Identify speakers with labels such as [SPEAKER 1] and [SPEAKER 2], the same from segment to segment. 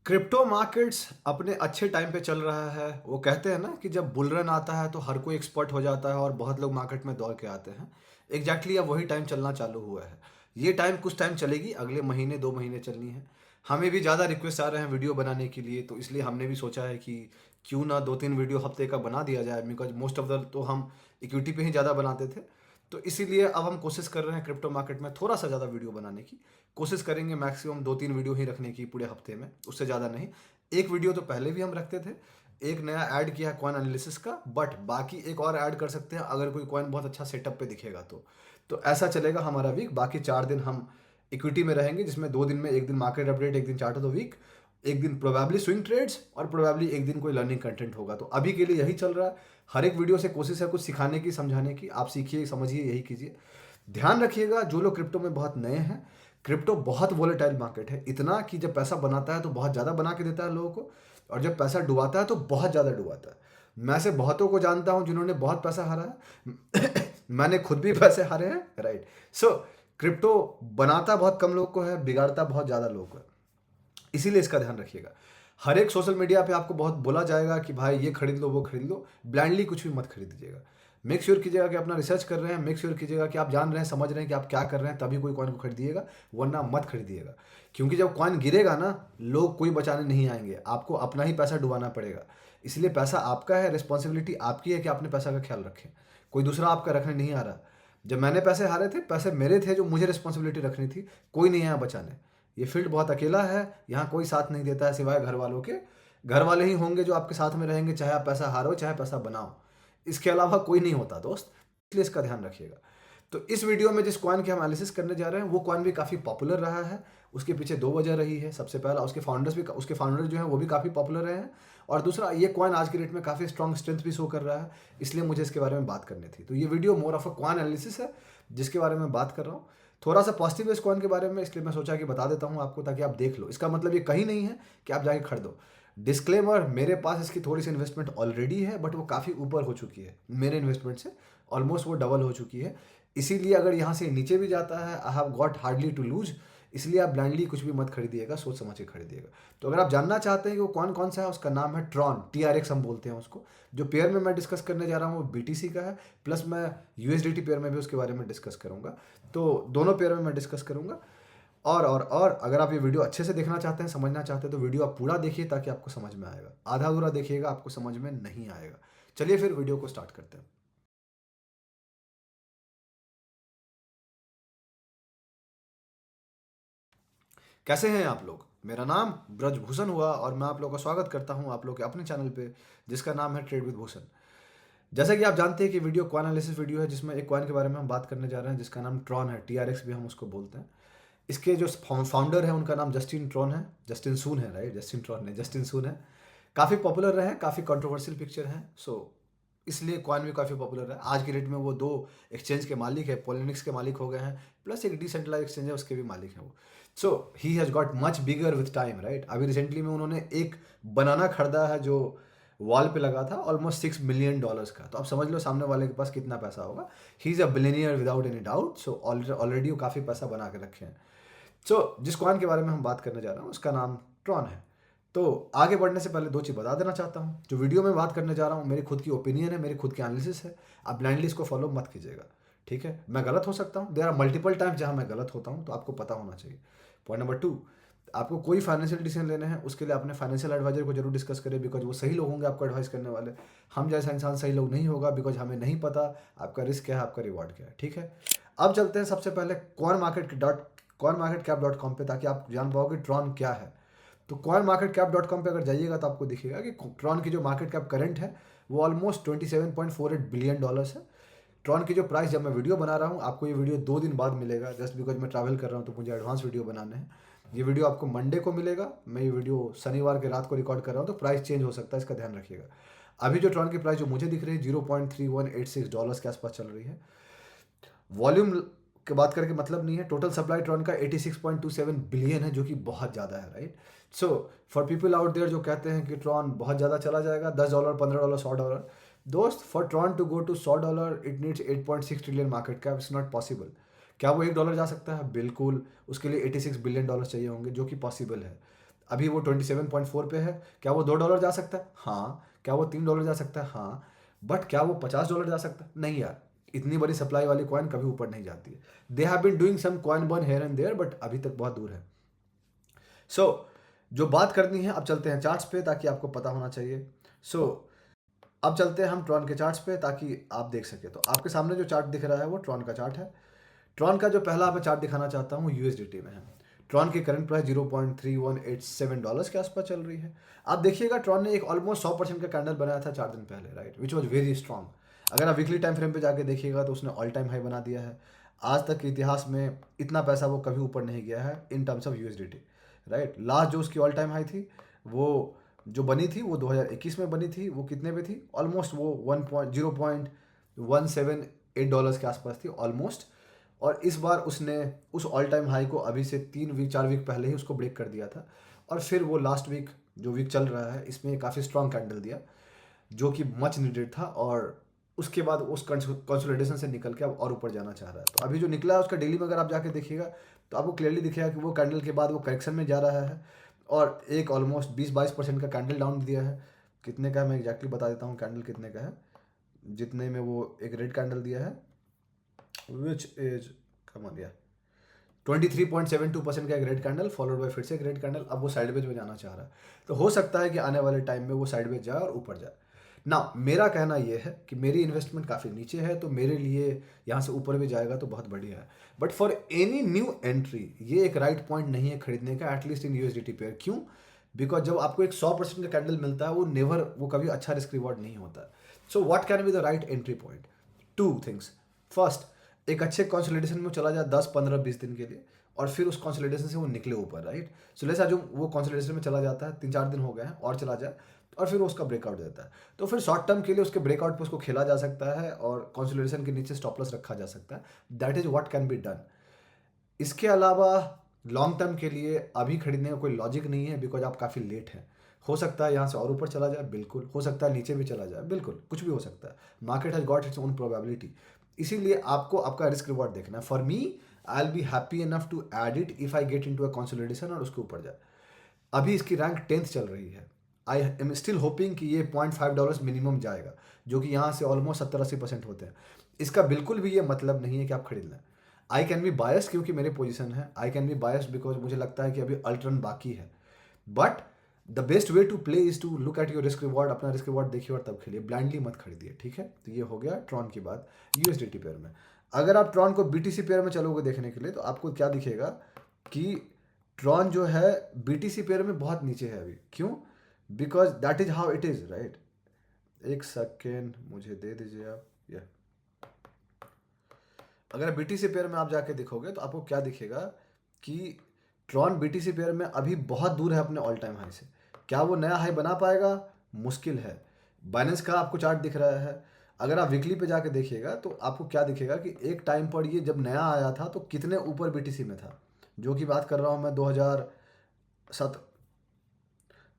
[SPEAKER 1] Crypto markets अपने अच्छे time पे चल रहा है। वो कहते हैं ना कि जब बुल रन आता है तो हर कोई एक्सपर्ट हो जाता है और बहुत लोग मार्केट में दौड़ के आते हैं। एग्जैक्टली अब वही टाइम चलना चालू हुआ है। ये टाइम कुछ टाइम चलेगी, अगले महीने 2 महीने चलनी है। हमें भी ज़्यादा रिक्वेस्ट आ रहे हैं वीडियो बनाने के लिए, तो इसलिए हमने भी सोचा है कि क्यों ना 2-3 वीडियो हफ्ते का बना दिया जाए, बिकॉज मोस्ट ऑफ द तो हम इक्विटी पे ही ज़्यादा बनाते थे। तो इसीलिए अब हम कोशिश कर रहे हैं क्रिप्टो मार्केट में थोड़ा सा ज़्यादा वीडियो बनाने की। कोशिश करेंगे मैक्सिमम 2-3 वीडियो ही रखने की पूरे हफ्ते में, उससे ज़्यादा नहीं। एक वीडियो तो पहले भी हम रखते थे, एक नया ऐड किया कॉइन एनालिसिस का, बट बाकी एक और ऐड कर सकते हैं अगर कोई कॉइन बहुत अच्छा सेटअप पे दिखेगा तो ऐसा चलेगा हमारा वीक। बाकी 4 दिन हम इक्विटी में रहेंगे, जिसमें 2 दिन में एक दिन मार्केट अपडेट, एक दिन चार्ट ऑफ द वीक, एक दिन प्रोबेबली स्विंग ट्रेड्स और प्रोबेबली एक दिन कोई लर्निंग कंटेंट होगा। तो अभी के लिए यही चल रहा है। हर एक वीडियो से कोशिश है कुछ सिखाने की, समझाने की। आप सीखिए, समझिए, यही कीजिए। ध्यान रखिएगा जो लोग क्रिप्टो में बहुत नए हैं, क्रिप्टो बहुत वोलेटाइल मार्केट है। इतना कि जब पैसा बनाता है तो बहुत ज़्यादा बना के देता है लोगों को, और जब पैसा डुबाता है तो बहुत ज़्यादा डुबाता है। मैं से बहुतों को जानता हूँ जिन्होंने बहुत पैसा हारा है। मैंने खुद भी पैसे हारे हैं, राइट। सो क्रिप्टो बनाता बहुत कम लोग को है, बिगाड़ता बहुत ज़्यादा लोग को है। इसीलिए इसका ध्यान रखिएगा। हर एक सोशल मीडिया पे आपको बहुत बोला जाएगा कि भाई ये खरीद लो, वो खरीद लो। ब्लाइंडली कुछ भी मत खरीद दीजिएगा। मेक श्योर कीजिएगा कि अपना रिसर्च कर रहे हैं, मेक श्योर कीजिएगा कि आप जान रहे हैं, समझ रहे हैं कि आप क्या कर रहे हैं, तभी कोई कॉइन को खरीदिएगा, वरना मत खरीदिएगा। क्योंकि जब कॉइन गिरेगा ना, लोग कोई बचाने नहीं आएंगे, आपको अपना ही पैसा डुबाना पड़ेगा। इसलिए पैसा आपका है, रिस्पॉन्सिबिलिटी आपकी है कि अपने पैसा का ख्याल रखें। कोई दूसरा आपका रखने नहीं आ रहा। जब मैंने पैसे हारे थे, पैसे मेरे थे जो मुझे रिस्पॉन्सिबिलिटी रखनी थी, कोई नहीं आया बचाने। ये फील्ड बहुत अकेला है, यहाँ कोई साथ नहीं देता है सिवाय घर वालों के। घर वाले ही होंगे जो आपके साथ में रहेंगे, चाहे आप पैसा हारो चाहे पैसा बनाओ। इसके अलावा कोई नहीं होता दोस्त। इसलिए इसका ध्यान रखिएगा। तो इस वीडियो में जिस कॉइन की हम एनालिसिस करने जा रहे हैं, वो कॉइन भी काफ़ी पॉपुलर रहा है। उसके पीछे 2 वजह रही है। सबसे पहला, उसके फाउंडर जो हैं वो भी काफ़ी पॉपुलर रहे हैं। और दूसरा, ये कॉइन आज के डेट में काफ़ी स्ट्रॉन्ग स्ट्रेंथ भी शो कर रहा है। इसलिए मुझे इसके बारे में बात करनी थी। तो ये video more of a coin analysis है जिसके बारे में बात कर रहा हूँ। थोड़ा सा पॉजिटिव है इस कॉइन के बारे में, इसलिए मैं सोचा कि बता देता हूँ आपको, ताकि आप देख लो। इसका मतलब ये कहीं नहीं है कि आप जाके खरीदो। डिस्क्लेमर, मेरे पास इसकी थोड़ी सी इन्वेस्टमेंट ऑलरेडी है, बट वो काफ़ी ऊपर हो चुकी है मेरे इन्वेस्टमेंट से। ऑलमोस्ट वो डबल हो चुकी है। इसीलिए अगर यहाँ से नीचे भी जाता है, I have got hardly to lose. इसलिए आप ब्लाइंडली कुछ भी मत खरीदिएगा, सोच समझ के खरीदिएगा। तो अगर आप जानना चाहते हैं कि वो कौन कौन सा है, उसका नाम है ट्रॉन, TRX हम बोलते हैं उसको। जो पेयर में मैं डिस्कस करने जा रहा हूँ वो BTC का है, प्लस मैं USDT पेयर में भी उसके बारे में डिस्कस करूँगा। तो दोनों पेयर में मैं डिस्कस करूँगा। और अगर आप ये वीडियो अच्छे से देखना चाहते हैं, समझना चाहते हैं, तो वीडियो आप पूरा देखिए ताकि आपको समझ में आएगा। आधा अधूरा देखिएगा, आपको समझ में नहीं आएगा। चलिए फिर वीडियो को स्टार्ट करते हैं। कैसे हैं आप लोग? मेरा नाम ब्रजभूषण हुआ और मैं आप लोगों का स्वागत करता हूं आप लोग के अपने चैनल पे, जिसका नाम है ट्रेड विद भूषण। जैसा कि आप जानते हैं कि वीडियो कॉइन एनालिसिस वीडियो है, जिसमें एक कॉइन के बारे में हम बात करने जा रहे हैं जिसका नाम ट्रॉन है। TRX भी हम उसको बोलते हैं। इसके जो फाउंडर है उनका नाम जस्टिन ट्रॉन है, जस्टिन सून है, राइट। जस्टिन ट्रॉन नहीं, जस्टिन सून है। काफ़ी पॉपुलर रहे हैं, काफ़ी कंट्रोवर्शियल पिक्चर है। सो इसलिए कॉइन भी काफ़ी पॉपुलर है। आज की डेट में वो 2 एक्सचेंज के मालिक है, पोलिनिक्स के मालिक हो गए हैं, प्लस एक डिसेंट्रलाइज एक्सचेंज है उसके भी मालिक हैं वो। So he has got much bigger with time, right. अभी रिसेंटली में उन्होंने एक बनाना खरीदा है जो वॉल पे लगा था, ऑलमोस्ट $6 मिलियन का। तो आप समझ लो सामने वाले के पास कितना पैसा होगा। He is a billionaire without any doubt. So already वो काफ़ी पैसा बना के रखे हैं। जिस कॉइन के बारे में हम बात करने जा रहे हैं उसका नाम ट्रॉन है। तो आगे बढ़ने से पहले 2 चीज़ बता देना चाहता हूँ। जो वीडियो में बात करने जा रहा हूँ मेरी खुद की ओपिनियन है, मेरी खुद की एनालिसिस है। आप ब्लाइंडली इसको फॉलो मत कीजिएगा, ठीक है। मैं गलत हो सकता हूँ, देयर आर मल्टीपल टाइम्स जहाँ मैं गलत होता हूँ, तो आपको पता होना चाहिए। पॉइंट नंबर 2, आपको कोई फाइनेंशियल डिसीजन लेने हैं उसके लिए अपने फाइनेंशियल एडवाइजर को जरूर डिस्कस करें, बिकॉज वो सही लोग होंगे आपको एडवाइस करने वाले। हम जैसा इंसान सही लोग नहीं होगा, बिकॉज हमें नहीं पता आपका रिस्क क्या है, आपका रिवॉर्ड क्या है, ठीक है। अब चलते हैं सबसे पहले coinmarketcap.com पे, ताकि आप जान पाओगे ट्रॉन क्या है। तो coinmarketcap.com पे अगर जाइएगा तो आपको दिखेगा कि ट्रॉन की जो मार्केट कैप करंट है वो ऑलमोस्ट $27.48 बिलियन है। ट्रॉन की जो प्राइस, जब मैं वीडियो बना रहा हूँ, आपको ये वीडियो 2 दिन बाद मिलेगा, जस्ट बिकॉज मैं ट्रैवल कर रहा हूँ तो मुझे एडवांस वीडियो बनाने हैं। ये वीडियो आपको मंडे को मिलेगा। मैं ये वीडियो शनिवार के रात को रिकॉर्ड कर रहा हूँ, तो प्राइस चेंज हो सकता है, इसका ध्यान रखिएगा। अभी जो ट्रॉन की प्राइस जो मुझे दिख रही है $0.3186 के आसपास चल रही है। वॉल्यूम की बात करके मतलब नहीं है। टोटल सप्लाई ट्रॉन का 86.27 बिलियन है, जो कि बहुत ज़्यादा है, right. So for people out there जो कहते हैं कि ट्रॉन बहुत ज़्यादा चला जाएगा, $10, $15, $100, दोस्त, for Tron to go to $100 it needs 8.6 trillion market cap. It's not possible. क्या वो $1 जा सकता है? बिल्कुल। उसके लिए $86 बिलियन चाहिए होंगे, जो कि पॉसिबल है। अभी वो 27.4 पे है। क्या वो $2 जा सकता है? हाँ। क्या वो $3 जा सकता है? हाँ। बट क्या वो $50 जा सकता है? नहीं यार, इतनी बड़ी सप्लाई वाली कॉइन कभी ऊपर नहीं जाती है। They have been doing some coin burn here and there, but अभी तक बहुत दूर है। सो जो बात करनी है, अब चलते हैं चार्ट्स पे ताकि आपको पता होना चाहिए। सो अब चलते हैं हम ट्रॉन के चार्ट्स पे ताकि आप देख सके। तो आपके सामने जो चार्ट दिख रहा है वो ट्रॉन का चार्ट है। ट्रॉन का जो पहला मैं चार्ट दिखाना चाहता हूँ यूएसडीटी में है। ट्रॉन की करंट प्राइस $0.3187 के आसपास चल रही है। आप देखिएगा ट्रॉन ने एक ऑलमोस्ट 100% का कैंडल बनाया था 4 दिन पहले, right, which was very strong. अगर आप वीकली टाइम फ्रेम पे जाके देखिएगा तो उसने ऑल टाइम हाई बना दिया है। आज तक के इतिहास में इतना पैसा वो कभी ऊपर नहीं गया है in terms of USDT, right. Last जो उसकी ऑल टाइम हाई थी वो जो बनी थी वो 2021 में बनी थी। वो कितने पे थी? ऑलमोस्ट वो $0.178 के आसपास थी ऑलमोस्ट। और इस बार उसने उस ऑल टाइम हाई को अभी से 3 वीक 4 वीक पहले ही उसको ब्रेक कर दिया था। और फिर वो लास्ट वीक जो वीक चल रहा है इसमें काफ़ी स्ट्रॉन्ग कैंडल दिया जो कि मच नीडेड था। और उसके बाद उस कंसोलिडेशन से निकल के अब और ऊपर जाना चाह रहा है। तो अभी जो निकला है उसका डेली में अगर आप जाके देखिएगा तो आपको क्लियरली दिखेगा कि वो कैंडल के बाद वो करेक्शन में जा रहा है और एक ऑलमोस्ट 20-22% का कैंडल डाउन दिया है। कितने का है मैं एग्जैक्टली बता देता हूँ कैंडल कितने का है। जितने में वो एक रेड कैंडल दिया है विच इज कम ऑन, 23.72% का एक रेड कैंडल फॉलोड बाय फिर से एक रेड कैंडल। अब वो साइडवेज में जाना चाह रहा है। तो हो सकता है कि आने वाले टाइम में वो साइडवेज जाए और ऊपर जाए ना। मेरा कहना यह है कि मेरी इन्वेस्टमेंट काफ़ी नीचे है तो मेरे लिए यहाँ से ऊपर भी जाएगा तो बहुत बढ़िया है। But for any new entry ये एक राइट पॉइंट नहीं है खरीदने का, एटलीस्ट इन यूएसडीटी पेयर। क्यों? बिकॉज जब आपको एक 100% का कैंडल मिलता है वो कभी अच्छा रिस्क रिवॉर्ड नहीं होता। So what can be the right entry point? 2 things. First, एक अच्छे कंसोलिडेशन में चला जाए 10-15-20 दिन के लिए और फिर उस कंसोलिडेशन से वो निकले ऊपर, राइट। सो लेट्स अज्यूम वो कंसोलिडेशन में चला जाता है, 3-4 दिन हो गए हैं और चला जाए और फिर वो उसका ब्रेकआउट देता है। तो फिर शॉर्ट टर्म के लिए उसके ब्रेकआउट पे उसको खेला जा सकता है और कंसोलिडेशन के नीचे स्टॉप लॉस रखा जा सकता है। That is what can be done. इसके अलावा लॉन्ग टर्म के लिए अभी खरीदने का कोई लॉजिक नहीं है बिकॉज आप काफ़ी लेट हैं। हो सकता है यहाँ से और ऊपर चला जाए, बिल्कुल हो सकता है नीचे भी चला जाए, बिल्कुल कुछ भी हो सकता है। Market has got its own probability. इसीलिए आपको आपका रिस्क रिवॉर्ड देखना है। For me I will be happy enough to add it if I get into a consolidation और उसके ऊपर जाए। अभी इसकी रैंक 10th चल रही है। आई एम स्टिल होपिंग कि ये $0.5 मिनिमम जाएगा जो कि यहाँ से ऑलमोस्ट 70-80% होते हैं। इसका बिल्कुल भी ये मतलब नहीं है कि आप खरीद लें। आई कैन बी बायस क्योंकि मेरी पोजीशन है। I can be bias because मुझे लगता है कि अभी अल्टरन बाकी है। But the best way to play is to look at your risk reward. अपना रिस्क रिवॉर्ड देखिए और तब खेलिए, ब्लाइंडली मत खरीदिए, ठीक है। तो ये हो गया ट्रॉन की बात यूएसडीटी पेयर में। अगर आप ट्रॉन को बीटीसी पेयर में चलोगे देखने के लिए तो आपको क्या दिखेगा कि ट्रॉन जो है बीटीसी पेयर में बहुत नीचे है अभी। क्यों? Because that is how it is, right. एक सेकेंड मुझे दे दीजिए आप। या अगर बीटीसी पेयर में आप जाके देखोगे तो आपको क्या दिखेगा कि ट्रॉन बीटीसी पेयर में अभी बहुत दूर है अपने ऑल टाइम हाई से। क्या वो नया हाई बना पाएगा? मुश्किल है। बाइनेंस का आपको चार्ट दिख रहा है। अगर आप वीकली पे जाके देखिएगा तो आपको क्या दिखेगा कि एक टाइम पर ये जब नया आया था तो कितने ऊपर बीटीसी में था। जो कि बात कर रहा हूँ मैं 2007,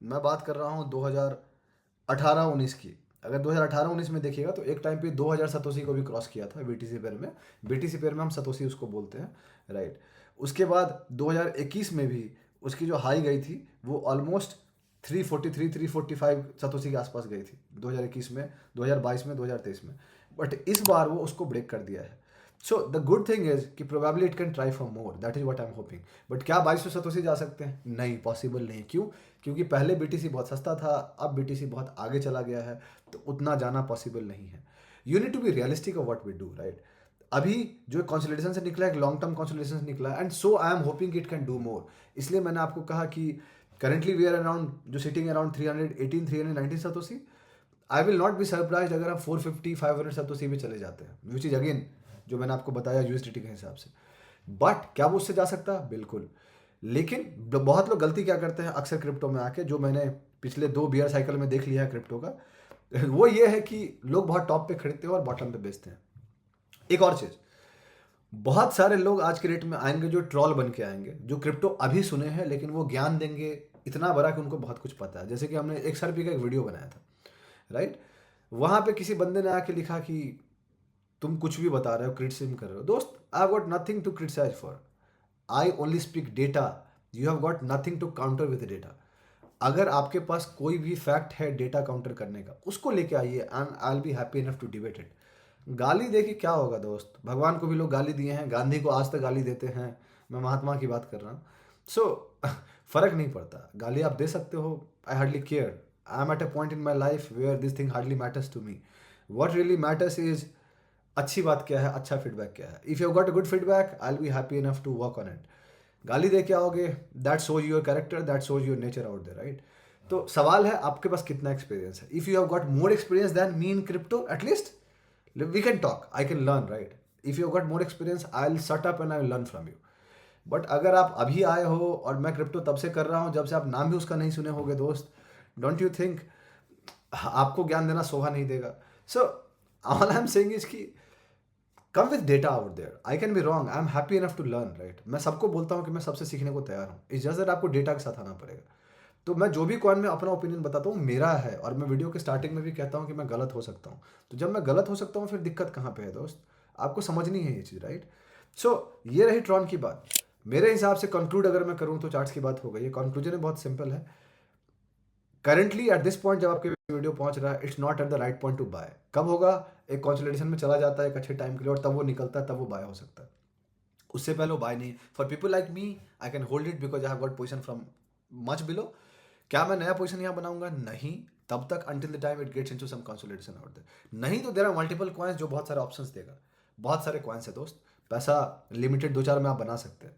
[SPEAKER 1] मैं बात कर रहा हूँ 2018-19 की। अगर 2018-19 में देखिएगा तो एक टाइम पे 2000 सतोशी को भी क्रॉस किया था बीटीसी पेयर में। बीटीसी पेयर में हम सतोशी उसको बोलते हैं, राइट। उसके बाद 2021 में भी उसकी जो हाई गई थी वो ऑलमोस्ट 343-345 सतोशी के आसपास गई थी 2021 में, 2022 में, 2023 में। बट इस बार वो उसको ब्रेक कर दिया है। So the good thing is कि probably it can try for more, that is what I am hoping. But क्या 2200 सतोशी जा सकते हैं? नहीं, पॉसिबल नहीं। क्यों? क्योंकि पहले बीटीसी बहुत सस्ता था, अब बीटीसी बहुत आगे चला गया है तो उतना जाना पॉसिबल नहीं है। You need to be realistic of what we do, right. अभी जो कंसोलिडेशन से निकला है, एक लॉन्ग टर्म कंसोलिडेशन से निकला है and so I am hopping it can do more. इसलिए मैंने आपको कहा कि करेंटली वी आर अराउंड जो sitting around 318-319 Satoshi. I will not be surprise अगर हम 450-500 सतोशी भी चले जाते हैं, विच इज अगेन जो मैंने आपको बताया यूएसडीटी के हिसाब से। बट क्या वो उससे जा सकता है? बिल्कुल। लेकिन बहुत लोग गलती क्या करते हैं अक्सर क्रिप्टो में आके, जो मैंने पिछले 2 बियर साइकिल में देख लिया है क्रिप्टो का, वो ये है कि लोग बहुत टॉप पे खरीदते हैं और बॉटम पे बेचते हैं। एक और चीज, बहुत सारे लोग आज के रेट में आएंगे जो ट्रॉल बन के आएंगे, जो क्रिप्टो अभी सुने हैं लेकिन वो ज्ञान देंगे इतना बड़ा कि उनको बहुत कुछ पता है। जैसे कि हमने एक XRP का एक वीडियो बनाया था, राइट। वहां पे किसी बंदे ने आके लिखा कि तुम कुछ भी बता रहे हो, क्रिटिसिज्म कर रहे हो। दोस्त, I have got nothing to criticise for. I only speak data. You have got nothing to counter with data. अगर आपके पास कोई भी फैक्ट है डेटा काउंटर करने का, उसको लेके आइए and I will be happy enough to debate it. गाली दे के क्या होगा दोस्त? भगवान को भी लोग गाली दिए हैं, गांधी को आज तक गाली देते हैं, मैं महात्मा की बात कर रहा हूँ। सो फर्क नहीं पड़ता, गाली आप दे सकते हो, I hardly care. I am at a point in my life where this thing hardly matters to me. What really matters is अच्छी बात क्या है, अच्छा फीडबैक क्या है। If you got a good feedback I will be happy enough to work on it. गाली दे के आओगे, that shows your character, that shows your nature out there, right? तो सवाल है आपके पास कितना एक्सपीरियंस है। If you have got more experience than me in crypto, at least we can talk, I can learn, right? If you got more experience, I'll shut up and I'll learn from you. But अगर आप अभी आए हो और मैं crypto तब से कर रहा हूँ जब से आप नाम भी उसका नहीं सुने होगे दोस्त, डोंट यू थिंक आपको ज्ञान देना शोभा नहीं देगा? So all I am saying is कि come with data out there. I can be wrong, I am happy enough to learn, right? मैं सबको बोलता हूँ कि मैं सबसे सीखने को तैयार हूँ, इस जस्ट दैट आपको डेटा के साथ आना पड़ेगा। तो मैं जो भी कॉइन में अपना ओपिनियन बताता हूँ मेरा है, और मैं वीडियो के स्टार्टिंग में भी कहता हूँ कि मैं गलत हो सकता हूँ। तो जब मैं गलत हो सकता हूँ फिर दिक्कत कहाँ पे है दोस्त? आपको समझनी है ये चीज़, राइट? सो ये रही ट्रॉन की बात। मेरे हिसाब से कंक्लूड अगर मैं करूँ तो चार्ट्स की बात हो गई है। कंक्लूजन बहुत सिंपल है। करेंटली एट दिस पॉइंट जब आपके वीडियो पहुंच रहा है, it's not at the right point to buy. कब होगा? एक कंसोलिडेशन में चला जाता है एक अच्छे टाइम के लिए और तब वो निकलता है, तब वो बाय हो सकता है। उससे पहले वो बाय नहीं। For people like me I can hold it because I have got position from much below. क्या मैं नया पोजीशन यहाँ बनाऊंगा? नहीं, तब तक until the time it gets into some consolidation out there. नहीं तो देयर आर मल्टीपल कॉइन्स जो बहुत सारे ऑप्शंस देगा। बहुत सारे कॉइन्स है दोस्त, पैसा लिमिटेड, दो चार में आप बना सकते हैं।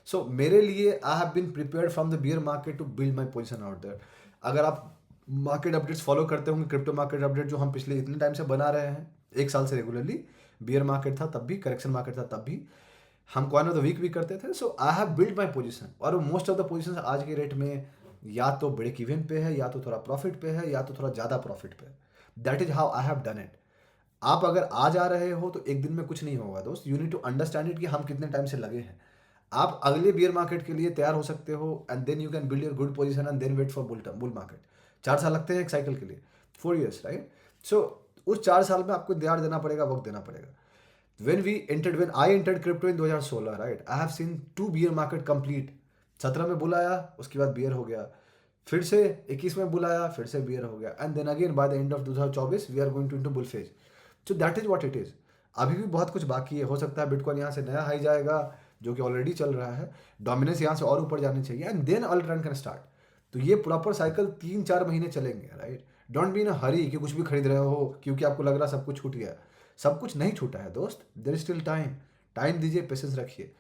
[SPEAKER 1] सो मेरे लिए I have been prepared from the bear market to build my position out there. अगर आप मार्केट अपडेट्स फॉलो करते होंगे, क्रिप्टो मार्केट अपडेट जो हम पिछले इतने टाइम से बना रहे हैं, एक साल से रेगुलरली, बियर मार्केट था तब भी, करेक्शन मार्केट था तब भी, हम कॉइन ऑफ द वीक भी करते थे। So I have build my position, और मोस्ट ऑफ द पोजीशन आज के रेट में या तो ब्रेक इवन पे है, या तो थोड़ा प्रॉफिट पे है, या तो थोड़ा ज़्यादा प्रॉफिट पे है। That is how I have done it. आप अगर आज आ रहे हो तो एक दिन में कुछ नहीं होगा दोस्त। You need to understand it कि हम कितने टाइम से लगे हैं। आप अगले बियर मार्केट के लिए तैयार हो सकते हो and then you can build your good position and then wait for bull market. 4 साल लगते हैं एक साइकिल के लिए, 4 years, राइट? सो उस 4 साल में आपको ध्यान देना पड़ेगा, वक्त देना पड़ेगा। when I entered crypto in 2016, right, I have seen 2 bear market complete। 17 में बुलाया, उसके बाद बियर हो गया, फिर से 21 में बुलाया, फिर से बियर हो गया, and then again by the end of 2024 we are going to into bull phase. So that is what it is. अभी भी बहुत कुछ बाकी है। हो सकता है बिटकॉइन यहाँ से नया हाई जाएगा जो कि ऑलरेडी चल रहा है, डोमिनेंस यहाँ से और ऊपर जानी चाहिए, and then all run can start. तो ये प्रॉपर साइकिल 3-4 महीने चलेंगे, राइट? Don't be in a hurry कि कुछ भी खरीद रहे हो क्योंकि आपको लग रहा सब कुछ छूट गया। सब कुछ नहीं छूटा है दोस्त, there is still time. Time दीजिए, पेशेंस रखिए।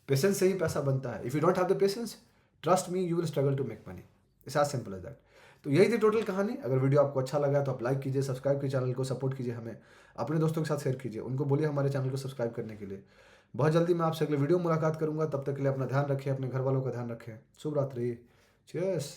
[SPEAKER 1] पेशेंस से ही पैसा बनता है। If you don't have the patience, trust me, you will struggle to make money. It's as simple as that. तो यही थी टोटल कहानी। अगर वीडियो आपको अच्छा लगा तो आप लाइक कीजिए, सब्सक्राइब कीजिए, चैनल को सपोर्ट कीजिए, हमें अपने दोस्तों के साथ शेयर कीजिए, उनको बोलिए हमारे चैनल को सब्सक्राइब करने के लिए। बहुत जल्दी मैं आपसे अगले वीडियो मुलाकात करूंगा। तब तक के लिए अपना ध्यान रखें, अपने घर वालों का ध्यान रखें। शुभ रात्रि। चीयर्स।